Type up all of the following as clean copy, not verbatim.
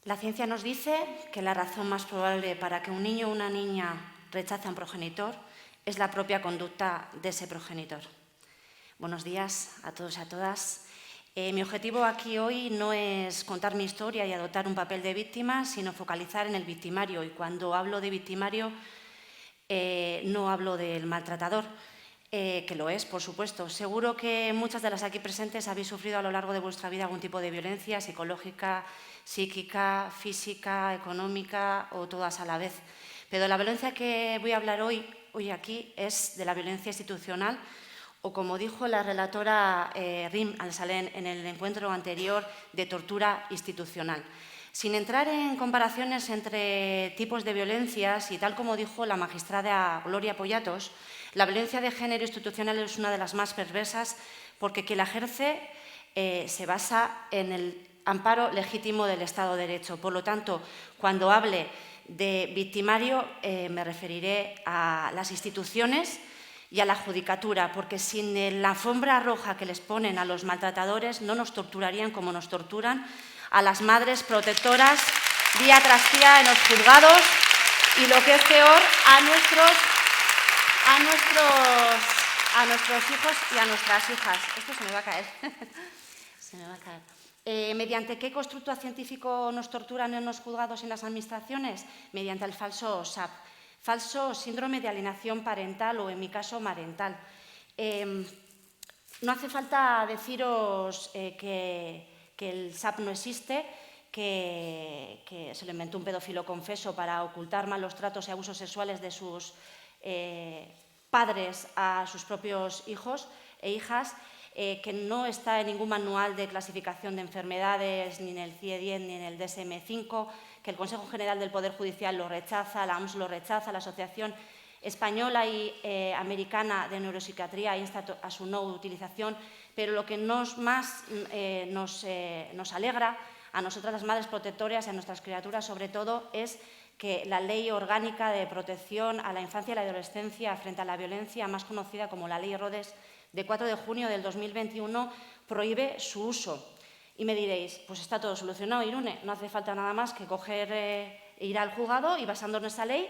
La ciencia nos dice que la razón más probable para que un niño o una niña rechace a un progenitor es la propia conducta de ese progenitor. Buenos días a todos y a todas. Mi objetivo aquí hoy no es contar mi historia y adoptar un papel de víctima, sino focalizar en el victimario. Y cuando hablo de victimario, no hablo del maltratador, que lo es, por supuesto. Seguro que muchas de las aquí presentes habéis sufrido a lo largo de vuestra vida algún tipo de violencia psicológica, psíquica, física, económica o todas a la vez. Pero la violencia que voy a hablar hoy aquí es de la violencia institucional, o como dijo la relatora Rim Al-Salem en el encuentro anterior, de tortura institucional. Sin entrar en comparaciones entre tipos de violencias, y tal como dijo la magistrada Gloria Pollatos, la violencia de género institucional es una de las más perversas porque quien la ejerce se basa en el amparo legítimo del Estado de Derecho. Por lo tanto, cuando hable de victimario me referiré a las instituciones y a la judicatura, porque sin la alfombra roja que les ponen a los maltratadores no nos torturarían como nos torturan a las madres protectoras día tras día en los juzgados y, lo que es peor, a nuestros hijos y a nuestras hijas. Esto se me va a caer. Se me va a caer. ¿Mediante qué constructo científico nos torturan en los juzgados y en las administraciones? Mediante el falso SAP. Falso síndrome de alienación parental o, en mi caso, marental. No hace falta deciros que el SAP no existe, que se lo inventó un pedófilo confeso para ocultar malos tratos y abusos sexuales de sus padres a sus propios hijos e hijas, que no está en ningún manual de clasificación de enfermedades, ni en el CIE-10 ni en el DSM-5, que el Consejo General del Poder Judicial lo rechaza, la OMS lo rechaza, la Asociación Española y Americana de Neuropsiquiatría insta a su no utilización, pero lo que nos alegra a nosotras las madres protectoras y a nuestras criaturas sobre todo es que la Ley Orgánica de Protección a la Infancia y la Adolescencia frente a la Violencia, más conocida como la Ley Rhodes, de 4 de junio del 2021, prohíbe su uso. Y me diréis, pues está todo solucionado, Irune, no hace falta nada más que ir al juzgado y, basándonos en esa ley,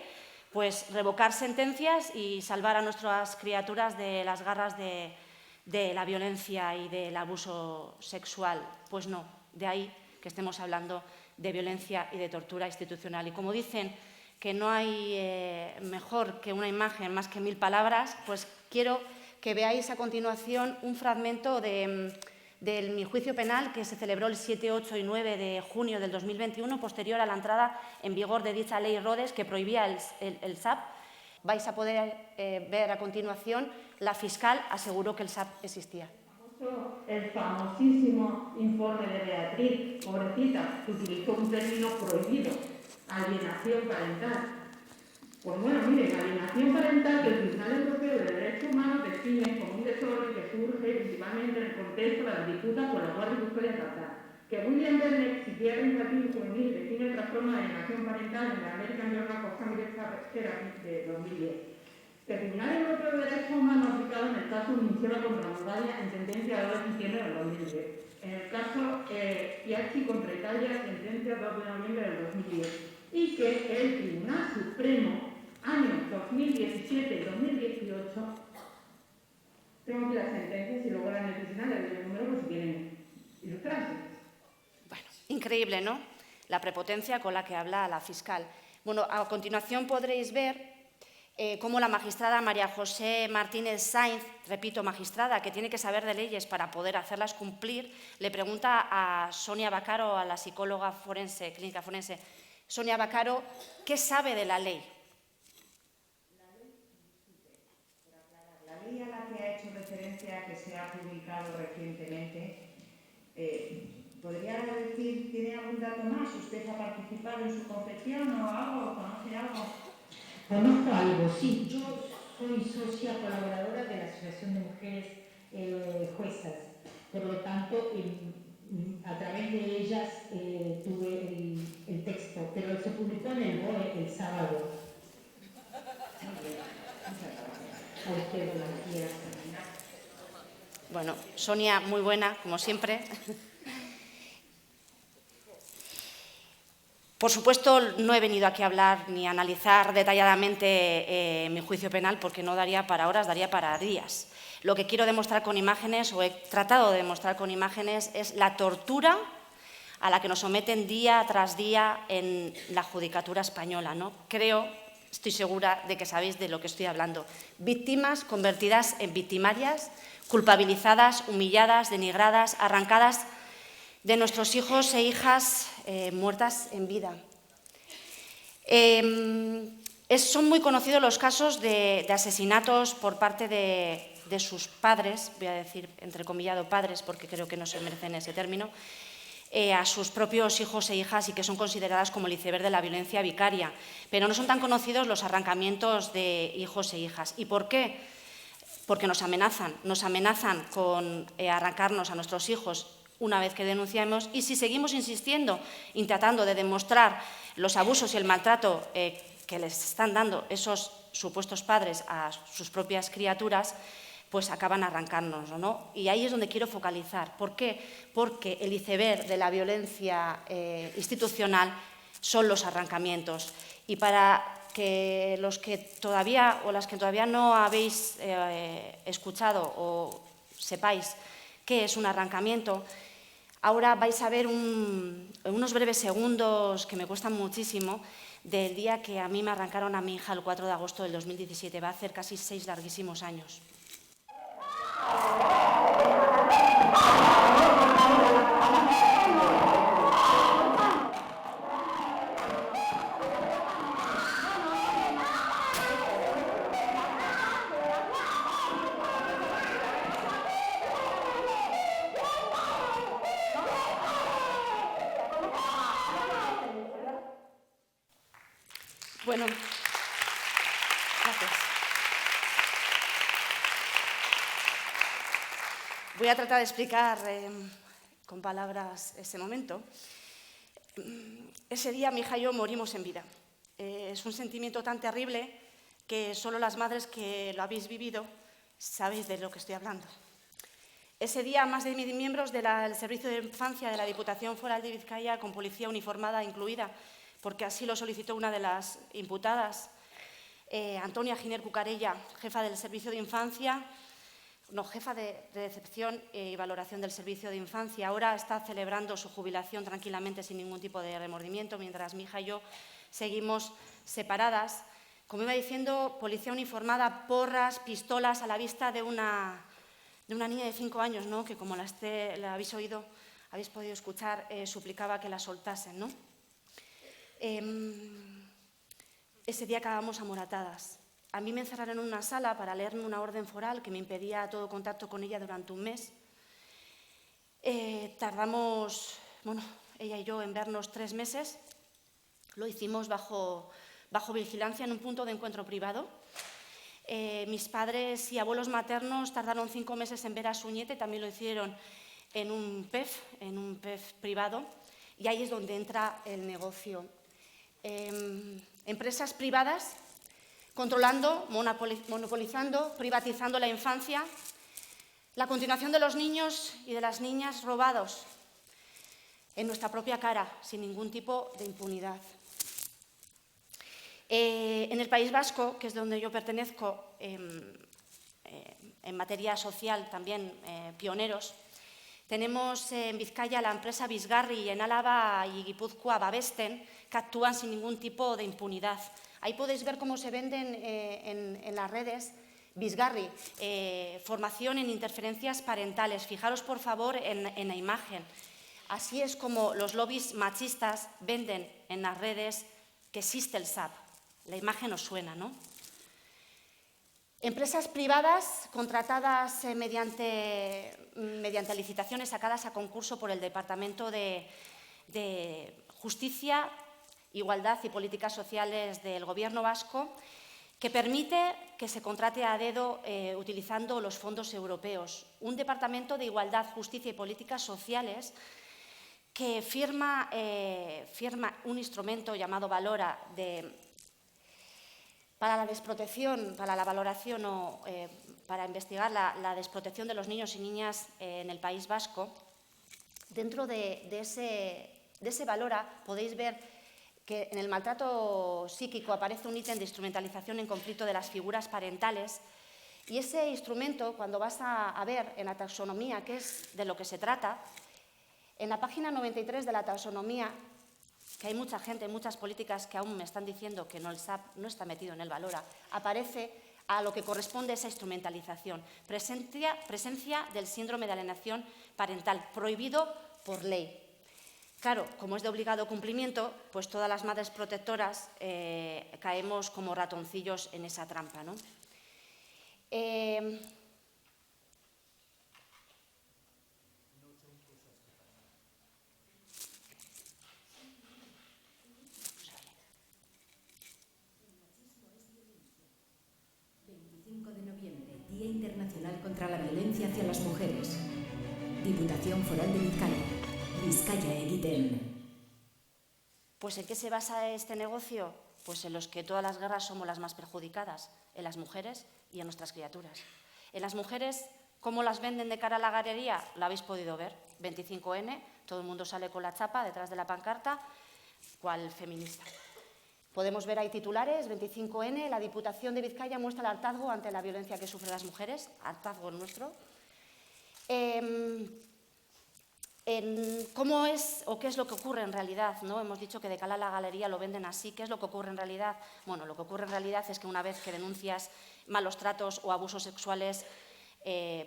pues revocar sentencias y salvar a nuestras criaturas de las garras de la violencia y del abuso sexual. Pues no, de ahí que estemos hablando de violencia y de tortura institucional. Y como dicen que no hay mejor que una imagen más que 1000 palabras, pues quiero que veáis a continuación un fragmento de mi juicio penal que se celebró el 7, 8 y 9 de junio del 2021, posterior a la entrada en vigor de dicha ley Rhodes que prohibía el SAP. Vais a poder ver a continuación, la fiscal aseguró que el SAP existía. El famosísimo informe de Beatriz, pobrecita, que utilizó un término prohibido, alienación parental. Pues bueno, miren, alienación parental que el Tribunal Europeo de Derechos Humanos define como un desorden que surge principalmente en el contexto de las disputas por la guardia y custodia estatal. Que William Bennett, psiquiatra infantil y juvenil, define el trastorno de alienación parental en la American Journal of Family Therapy de 2010. El Tribunal Europeo de Derechos Humanos ha aplicado en el caso Mincheva contra Moldavia en sentencia de 2 de diciembre del 2010. En el caso Piazzi contra Italia, sentencia 2 de noviembre del 2010. Y que el Tribunal Supremo, años 2017 y 2018, tengo aquí las sentencias y luego las medicinales del número por si quieren ilustrarse. Bueno, increíble, ¿no? La prepotencia con la que habla la fiscal. Bueno, a continuación podréis ver cómo la magistrada María José Martínez Sainz, repito, magistrada, que tiene que saber de leyes para poder hacerlas cumplir, le pregunta a Sonia Vaccaro, a la psicóloga forense, clínica forense, Sonia Vaccaro, ¿qué sabe de la ley? La ley a la que ha hecho referencia, que se ha publicado recientemente, ¿podría decir, tiene algún dato más? ¿Usted ha participado en su confección o algo? ¿Conoce algo? Conozco algo, sí. Yo soy socia colaboradora de la Asociación de Mujeres Juezas. Por lo tanto, a través de ellas tuve el texto, pero se publicó en el BOE el sábado. A usted, buenos días. Bueno, Sonia, muy buena, como siempre. Por supuesto, no he venido aquí a hablar ni a analizar detalladamente mi juicio penal, porque no daría para horas, daría para días. Lo que quiero demostrar con imágenes, o he tratado de demostrar con imágenes, es la tortura a la que nos someten día tras día en la judicatura española, ¿no? Estoy segura de que sabéis de lo que estoy hablando. Víctimas convertidas en victimarias, culpabilizadas, humilladas, denigradas, arrancadas de nuestros hijos e hijas muertas en vida. Son muy conocidos los casos de asesinatos por parte de sus padres, voy a decir entrecomillado padres porque creo que no se merecen ese término, a sus propios hijos e hijas y que son consideradas como el iceberg de la violencia vicaria. Pero no son tan conocidos los arrancamientos de hijos e hijas. ¿Y por qué? Porque nos amenazan con arrancarnos a nuestros hijos una vez que denunciamos, y si seguimos insistiendo y tratando de demostrar los abusos y el maltrato que les están dando esos supuestos padres a sus propias criaturas, pues acaban arrancándonos, ¿no? Y ahí es donde quiero focalizar. ¿Por qué? Porque el iceberg de la violencia institucional son los arrancamientos. Y para que los que todavía o las que todavía no habéis escuchado o sepáis qué es un arrancamiento, ahora vais a ver unos breves segundos que me cuestan muchísimo del día que a mí me arrancaron a mi hija el 4 de agosto del 2017. Va a hacer casi 6 larguísimos años. Bueno, gracias. Voy a tratar de explicar con palabras ese momento. Ese día mi hija y yo morimos en vida. Es un sentimiento tan terrible que solo las madres que lo habéis vivido sabéis de lo que estoy hablando. Ese día, más de 1000 miembros del Servicio de Infancia de la Diputación Foral de Vizcaya, con policía uniformada incluida, porque así lo solicitó una de las imputadas, Antonia Giner Cucarella, jefa del Servicio de Infancia, jefa de recepción y valoración del Servicio de Infancia. Ahora está celebrando su jubilación tranquilamente, sin ningún tipo de remordimiento, mientras mi hija y yo seguimos separadas. Como iba diciendo, policía uniformada, porras, pistolas a la vista de una niña de 5 años, ¿no? Que como la habéis oído, habéis podido escuchar, suplicaba que la soltasen, ¿no? Ese día acabamos amoratadas. A mí me encerraron en una sala para leerme una orden foral que me impedía todo contacto con ella durante un mes. Tardamos, ella y yo, en vernos 3 meses. Lo hicimos bajo vigilancia en un punto de encuentro privado. Mis padres y abuelos maternos tardaron 5 meses en ver a su nieta y también lo hicieron en un PEF privado. Y ahí es donde entra el negocio. Empresas privadas controlando, monopolizando, privatizando la infancia, la continuación de los niños y de las niñas robados en nuestra propia cara, sin ningún tipo de impunidad. En el País Vasco, que es donde yo pertenezco, en materia social también pioneros, tenemos en Vizcaya la empresa Bizgarri y en Álava y Guipúzcoa Babesten, que actúan sin ningún tipo de impunidad. Ahí podéis ver cómo se venden en las redes Bizgarri, formación en interferencias parentales. Fijaros, por favor, en la imagen. Así es como los lobbies machistas venden en las redes que existe el SAP. La imagen os suena, ¿no? Empresas privadas contratadas mediante licitaciones sacadas a concurso por el Departamento de Justicia, Igualdad y Políticas Sociales del Gobierno vasco, que permite que se contrate a dedo utilizando los fondos europeos. Un Departamento de Igualdad, Justicia y Políticas Sociales que firma un instrumento llamado Valora para la desprotección, para la valoración o para investigar la desprotección de los niños y niñas en el País Vasco. Dentro de ese Valora podéis ver que en el maltrato psíquico aparece un ítem de instrumentalización en conflicto de las figuras parentales, y ese instrumento, cuando vas a ver en la taxonomía qué es de lo que se trata, en la página 93 de la taxonomía, que hay mucha gente, muchas políticas que aún me están diciendo que no, el SAP no está metido en el Valora, aparece a lo que corresponde esa instrumentalización. Presencia del síndrome de alienación parental, prohibido por ley. Claro, como es de obligado cumplimiento, pues todas las madres protectoras caemos como ratoncillos en esa trampa, ¿no? De noviembre, Día Internacional contra la Violencia hacia las Mujeres. Diputación Foral de Vizcaya. Vizcaya egiten. Pues ¿en qué se basa este negocio? Pues en los que todas las guerras somos las más perjudicadas, en las mujeres y en nuestras criaturas. En las mujeres, ¿cómo las venden de cara a la galería? Lo habéis podido ver, 25N, todo el mundo sale con la chapa detrás de la pancarta, cual feminista. Podemos ver ahí titulares, 25N, la Diputación de Vizcaya muestra el hartazgo ante la violencia que sufren las mujeres, hartazgo nuestro. ¿Cómo es o qué es lo que ocurre en realidad? ¿No? Hemos dicho que de cara a la galería lo venden así. ¿Qué es lo que ocurre en realidad? Bueno, lo que ocurre en realidad es que una vez que denuncias malos tratos o abusos sexuales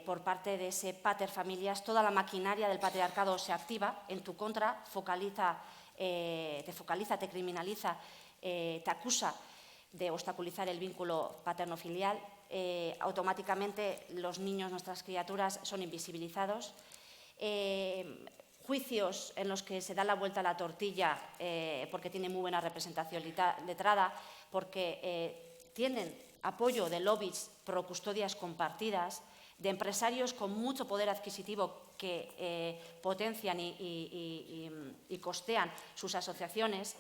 por parte de ese pater familias, toda la maquinaria del patriarcado se activa en tu contra, te focaliza, te criminaliza, te acusa de obstaculizar el vínculo paterno-filial. Automáticamente los niños, nuestras criaturas, son invisibilizados. Juicios en los que se da la vuelta a la tortilla porque tienen muy buena representación letrada, porque tienen apoyo de lobbies pro custodias compartidas, de empresarios con mucho poder adquisitivo que potencian y costean sus asociaciones.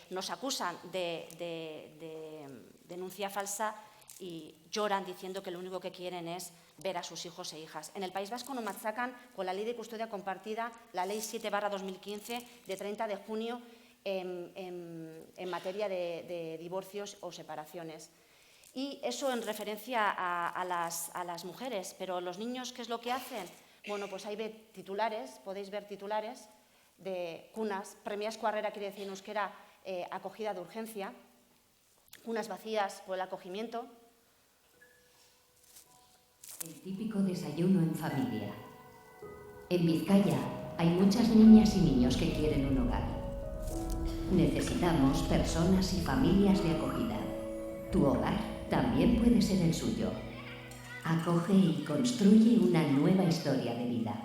Nos acusan de denuncia falsa y lloran diciendo que lo único que quieren es ver a sus hijos e hijas. En el País Vasco nos machacan con la Ley de Custodia Compartida, la Ley 7/2015, de 30 de junio, en materia de divorcios o separaciones. Y eso en referencia a las mujeres, pero los niños, ¿qué es lo que hacen? Bueno, pues ahí podéis ver titulares de cunas, premiazko harrera quiere decir en euskera acogida de urgencia, cunas vacías por el acogimiento. El típico desayuno en familia. En Vizcaya hay muchas niñas y niños que quieren un hogar. Necesitamos personas y familias de acogida. Tu hogar también puede ser el suyo. Acoge y construye una nueva historia de vida.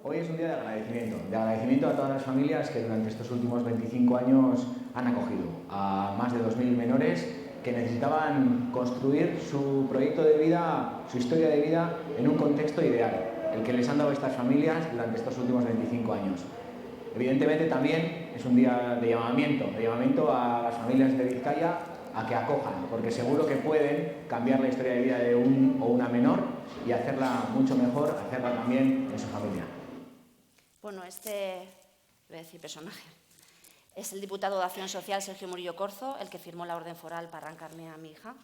Hoy es un día de agradecimiento a todas las familias que durante estos últimos 25 años han acogido a más de 2.000 menores que necesitaban construir su proyecto de vida, su historia de vida en un contexto ideal, el que les han dado estas familias durante estos últimos 25 años. Evidentemente también es un día de llamamiento a las familias de Vizcaya a que acojan, porque seguro que pueden cambiar la historia de vida de un o una menor y hacerla mucho mejor, hacerla también en su familia. Bueno, voy a decir personaje, es el diputado de Acción Social, Sergio Murillo Corzo, el que firmó la orden foral para arrancarme a mi hija.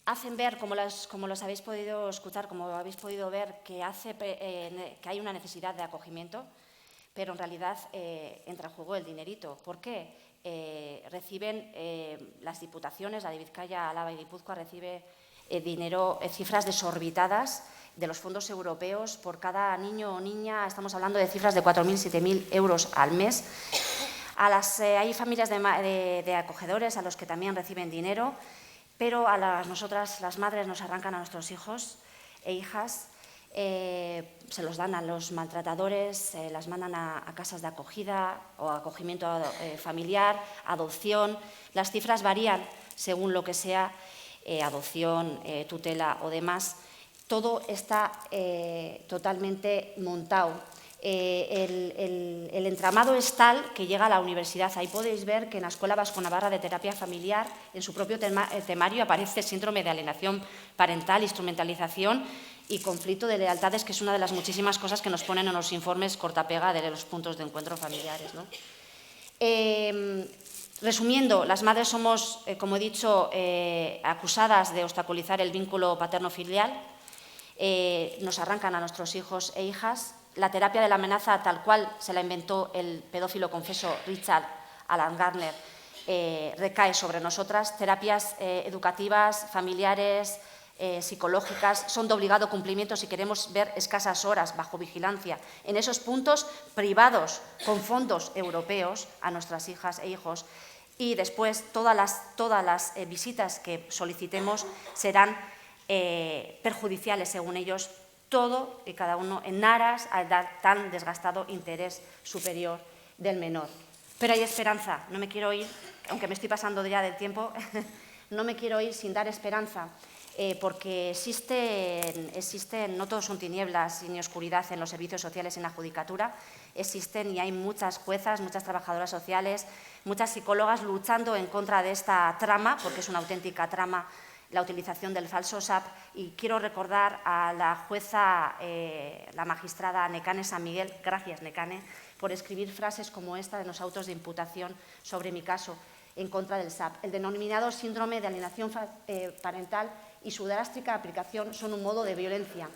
Hacen ver, como los habéis podido escuchar, como habéis podido ver, que hay una necesidad de acogimiento, pero en realidad entra en juego el dinerito. ¿Por qué? Reciben las diputaciones, la de Vizcaya, Álava y Guipúzcoa, recibe dinero, cifras desorbitadas de los fondos europeos por cada niño o niña. Estamos hablando de cifras de 4.000, 7.000 euros al mes. Hay familias de acogedores a los que también reciben dinero, pero nosotras, las madres, nos arrancan a nuestros hijos e hijas, se los dan a los maltratadores, las mandan a casas de acogida o acogimiento familiar, adopción. Las cifras varían según lo que sea, adopción, tutela o demás. Todo está totalmente montado. El entramado es tal que llega a la universidad. Ahí podéis ver que en la Escuela Vasco-Navarra de Terapia Familiar, en su propio temario, aparece síndrome de alienación parental, instrumentalización, y conflicto de lealtades, que es una de las muchísimas cosas que nos ponen en los informes cortapega de los puntos de encuentro familiares, ¿no? Resumiendo, las madres somos, como he dicho, acusadas de obstaculizar el vínculo paterno-filial, nos arrancan a nuestros hijos e hijas. La terapia de la amenaza, tal cual se la inventó el pedófilo confeso Richard Alan Gardner, recae sobre nosotras. Terapias educativas, familiares, psicológicas, son de obligado cumplimiento si queremos ver escasas horas bajo vigilancia en esos puntos privados con fondos europeos a nuestras hijas e hijos. Y después todas las visitas que solicitemos serán perjudiciales, según ellos, todo y cada uno en aras al tan desgastado interés superior del menor. Pero hay esperanza, no me quiero ir, aunque me estoy pasando ya del tiempo, no me quiero ir sin dar esperanza, porque existen, no todos son tinieblas ni oscuridad en los servicios sociales en la judicatura, existen y hay muchas juezas, muchas trabajadoras sociales, muchas psicólogas luchando en contra de esta trama, porque es una auténtica trama, la utilización del falso SAP, y quiero recordar a la jueza, la magistrada Nekane San Miguel, gracias Nekane, por escribir frases como esta en los autos de imputación sobre mi caso en contra del SAP. El denominado síndrome de alienación parental y su drástica aplicación son un modo de violencia.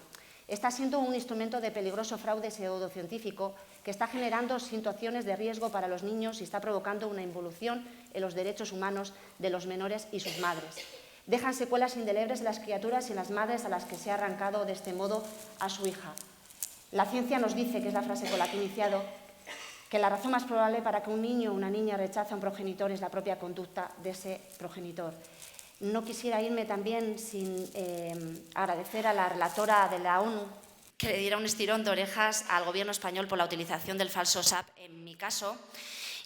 Está siendo un instrumento de peligroso fraude pseudocientífico que está generando situaciones de riesgo para los niños y está provocando una involución en los derechos humanos de los menores y sus madres. Dejan secuelas indelebles en las criaturas y en las madres a las que se ha arrancado de este modo a su hija. La ciencia nos dice, que es la frase con la que he iniciado, que la razón más probable para que un niño o una niña rechace a un progenitor es la propia conducta de ese progenitor. No quisiera irme también sin agradecer a la relatora de la ONU que le diera un estirón de orejas al Gobierno español por la utilización del falso SAP en mi caso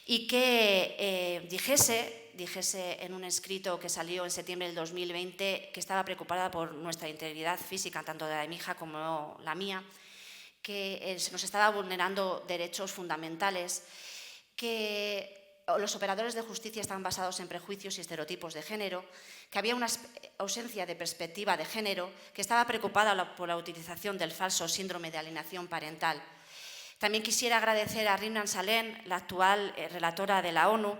y que dijese en un escrito que salió en septiembre del 2020 que estaba preocupada por nuestra integridad física, tanto de mi hija como la mía, que se nos estaba vulnerando derechos fundamentales, que los operadores de justicia están basados en prejuicios y estereotipos de género, que había una ausencia de perspectiva de género, que estaba preocupada por la utilización del falso síndrome de alienación parental. También quisiera agradecer a Rimnan Salem, la actual relatora de la ONU,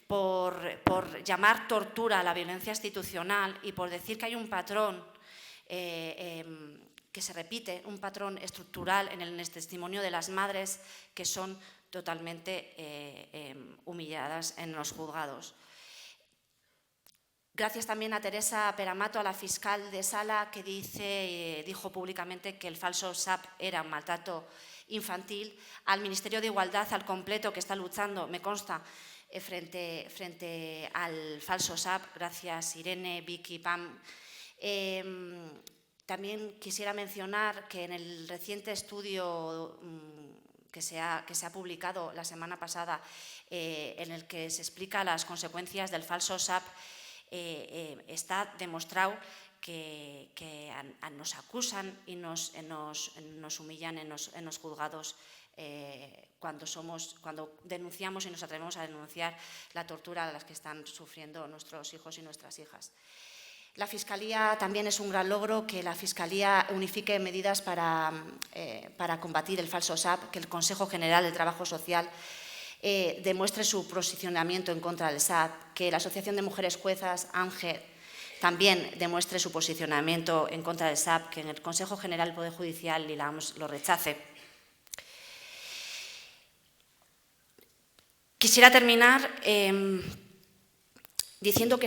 por llamar tortura a la violencia institucional y por decir que hay un patrón que se repite, un patrón estructural en el testimonio de las madres que son totalmente humilladas en los juzgados. Gracias también a Teresa Peramato, a la fiscal de Sala, que dijo públicamente que el falso SAP era un maltrato infantil, al Ministerio de Igualdad al completo, que está luchando, me consta, frente al falso SAP, gracias Irene, Vicky, Pam. También quisiera mencionar que en el reciente estudio que se ha publicado la semana pasada, en el que se explica las consecuencias del falso SAP, está demostrado que nos acusan y nos humillan en los juzgados cuando denunciamos y nos atrevemos a denunciar la tortura a la que están sufriendo nuestros hijos y nuestras hijas. La Fiscalía también es un gran logro que la Fiscalía unifique medidas para combatir el falso SAP, que el Consejo General del Trabajo Social demuestre su posicionamiento en contra del SAP, que la Asociación de Mujeres Juezas, ANGE, también demuestre su posicionamiento en contra del SAP, que en el Consejo General del Poder Judicial y la OMS lo rechace. Quisiera terminar diciendo que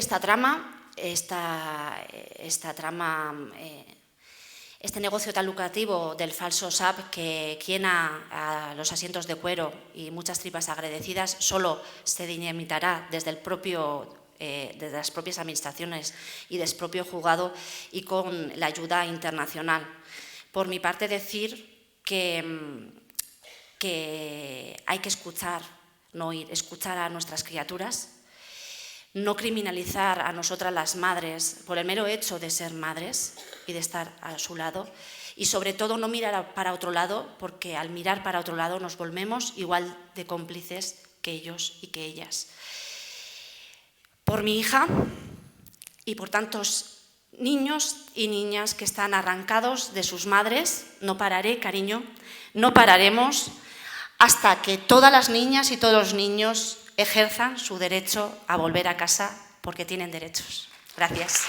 este negocio tan lucrativo del falso SAP que quiena a los asientos de cuero y muchas tripas agradecidas solo se dinamitará desde las propias administraciones y del propio juzgado y con la ayuda internacional. Por mi parte, decir que hay que escuchar, no oír, escuchar a nuestras criaturas, no criminalizar a nosotras las madres por el mero hecho de ser madres y de estar a su lado y sobre todo no mirar para otro lado, porque al mirar para otro lado nos volvemos igual de cómplices que ellos y que ellas. Por mi hija y por tantos niños y niñas que están arrancados de sus madres. No pararé, cariño, no pararemos hasta que todas las niñas y todos los niños ejerzan su derecho a volver a casa, porque tienen derechos. Gracias.